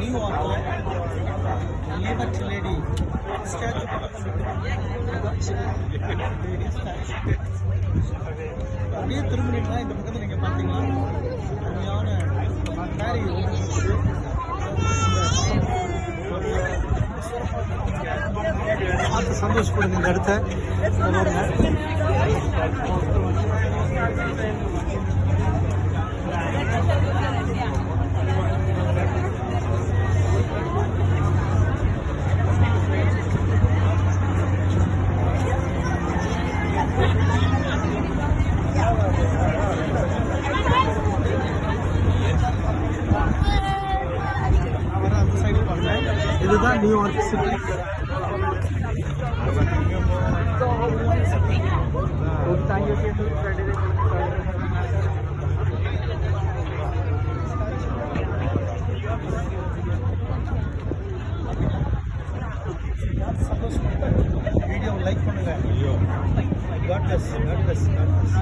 நியூயார்க்கில் liberty lady statue அப்படியே திரும்பினீங்கன்னா இந்த பக்கத்தில் நீங்கள் பார்த்தீங்கன்னா அருமையான மேரி பார்த்து சந்தோஷப்படுங்க. இந்த இடத்த இதுதான் நியூயார்க் சிட்டி. வீடியோ லைக் பண்ணுங்க. God bless.